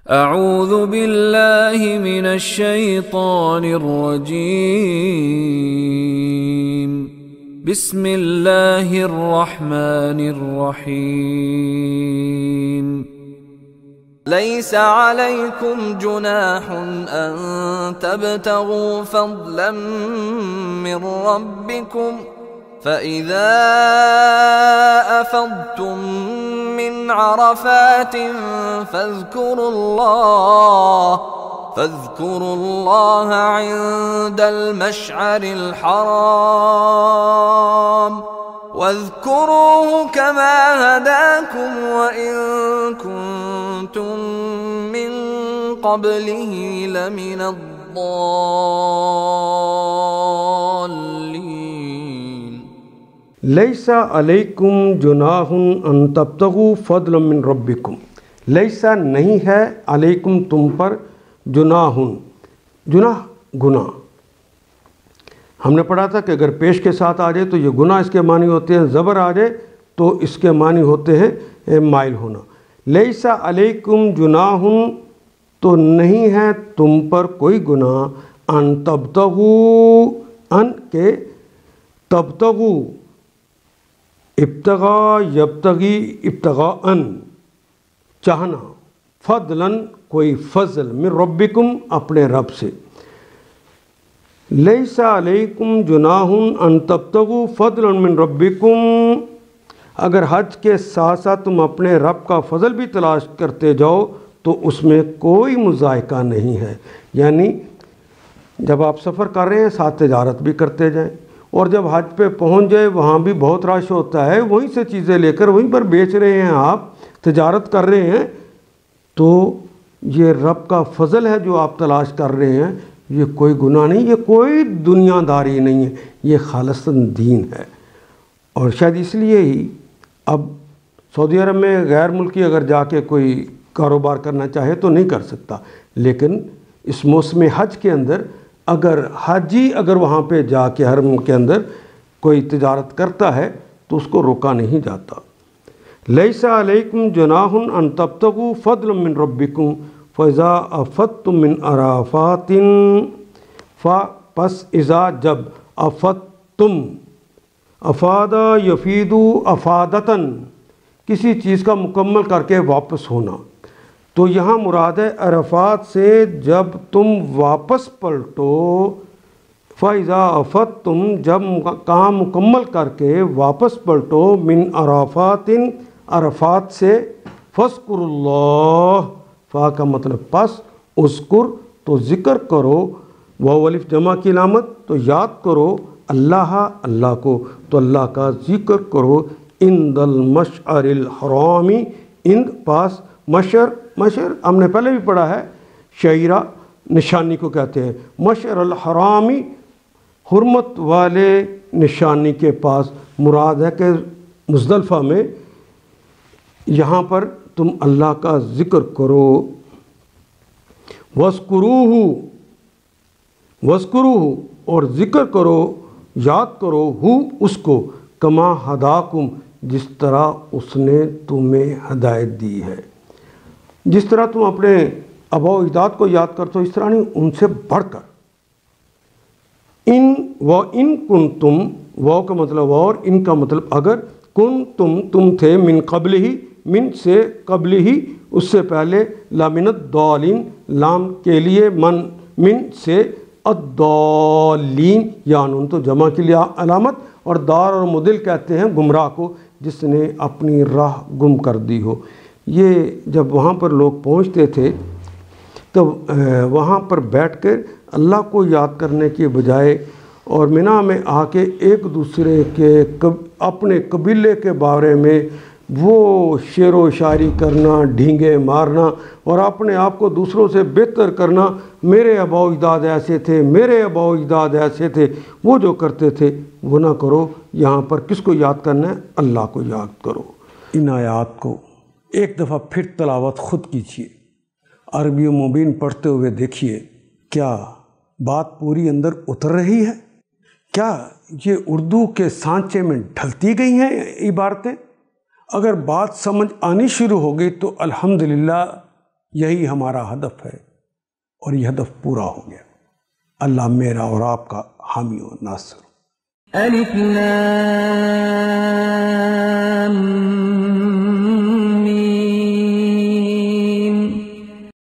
اعوذ باللہ من الشیطان الرجیم بسم اللہ الرحمن الرحیم لیس علیکم جناح ان تبتغوا فضلا من ربکم فَإِذَا أَفَضْتُم مِّنْ عَرَفَاتٍ فاذكروا الله عند المشعر الحرام واذكروه كما هداكم وإن كنتم من قبله لمن الضالين لیسا علیکم جناح ان تبتغوا فضلا من ربکم، لیسا نہیں ہے علیکم تم پر جناح، جناح گناہ۔ ہم نے پڑھا تھا کہ اگر پیش کے ساتھ آ جائے تو یہ گناہ اس کے معنی ہوتے ہیں، زبر آ جائے تو اس کے معنی ہوتے ہیں مائل ہونا۔ لیسا علیکم جناح تو نہیں ہے تم پر کوئی گناہ، ان تبتغوا، ان کے تبتغوا، ابتغاء یبتغی ابتغاءً چاہنا، فضلاً کوئی فضل، من ربکم اپنے رب سے۔ لیسا علیکم جناح ان تبتغوا فضلا من ربکم، اگر حج کے ساتھ ساتھ تم اپنے رب کا فضل بھی تلاش کرتے جاؤ تو اس میں کوئی مضائقہ نہیں ہے، یعنی جب آپ سفر کر رہے ہیں ساتھ تجارت بھی کرتے جائیں، اور جب حج پہ پہنچ جائے وہاں بھی بہت رش ہوتا ہے، وہیں سے چیزیں لے کر وہیں پر بیچ رہے ہیں، آپ تجارت کر رہے ہیں، تو یہ رب کا فضل ہے جو آپ تلاش کر رہے ہیں، یہ کوئی گناہ نہیں، یہ کوئی دنیا داری نہیں ہے، یہ خالصاً دین ہے۔ اور شاید اس لیے ہی اب سعودی عرب میں غیر ملکی اگر جا کے کوئی کاروبار کرنا چاہے تو نہیں کر سکتا، لیکن اس موسم حج کے اندر اگر حاجی اگر وہاں پہ جا کے حرم کے اندر کوئی تجارت کرتا ہے تو اس کو روکا نہیں جاتا۔ لیسا علیکم جناح ان تبتغوا فضلا من ربکم فاذا افضتم من عرفات، پس اذا جب افضتم، افادا یفید افادتاً، کسی چیز کا مکمل کر کے واپس ہونا، تو یہاں مراد ہے عرفات سے جب تم واپس پلٹو، فَإِذَا أَفَضْتُمْ جب کام مکمل کر کے واپس پلٹو، من عرفات عرفات سے، فَاذْكُرُوا اللَّهَ، فا کا مطلب پس، اذکر تو ذکر کرو، واو الف جمع کی علامت تو یاد کرو، اللہ اللہ کو، تو اللہ کا ذکر کرو، عند المشعر الحرام، عند پاس، مشعر، مشعر ہم نے پہلے بھی پڑھا ہے، شعیرہ نشانی کو کہتے ہیں، مشعر الحرامی حرمت والے نشانی کے پاس، مراد ہے کہ مزدلفہ میں یہاں پر تم اللہ کا ذکر کرو، وَاذْكُرُوهُ، وَاذْكُرُوهُ اور ذکر کرو، یاد کرو، ہو اس کو، کما ہداکم جس طرح اس نے تمہیں ہدایت دی ہے، جس طرح تم اپنے آباء و اجداد کو یاد کرتے ہو اس طرح نہیں، ان سے بڑھ کر۔ ان کنتم، واو کا مطلب اور، ان کا مطلب اگر، تم تھے، من قبل ہی، من سے، قبل ہی اس سے پہلے، لامن الضالین لام کے لیے، من سے، الضالین یعنون تو جمع کے لیے علامت، اور دار اور مدل کہتے ہیں گمراہ کو جس نے اپنی راہ گم کر دی ہو۔ یہ جب وہاں پر لوگ پہنچتے تھے تو وہاں پر بیٹھ کر اللہ کو یاد کرنے کے بجائے اور منی میں آ کے ایک دوسرے کے اپنے قبیلے کے بارے میں وہ شعر و شاعری کرنا، ڈھینگے مارنا اور اپنے آپ کو دوسروں سے بہتر کرنا، میرے آباء و اجداد ایسے تھے، میرے آباء و اجداد ایسے تھے، وہ جو کرتے تھے وہ نہ کرو۔ یہاں پر کس کو یاد کرنا ہے؟ اللہ کو یاد کرو۔ ان آیات کو ایک دفعہ پھر تلاوت خود کیجیے، عربی و مبین پڑھتے ہوئے دیکھیے کیا بات پوری اندر اتر رہی ہے، کیا یہ اردو کے سانچے میں ڈھلتی گئی ہیں عبارتیں؟ اگر بات سمجھ آنی شروع ہو گئی تو الحمدللہ یہی ہمارا ہدف ہے اور یہ ہدف پورا ہو گیا۔ اللہ میرا اور آپ کا حامی و ناصر۔ الف لام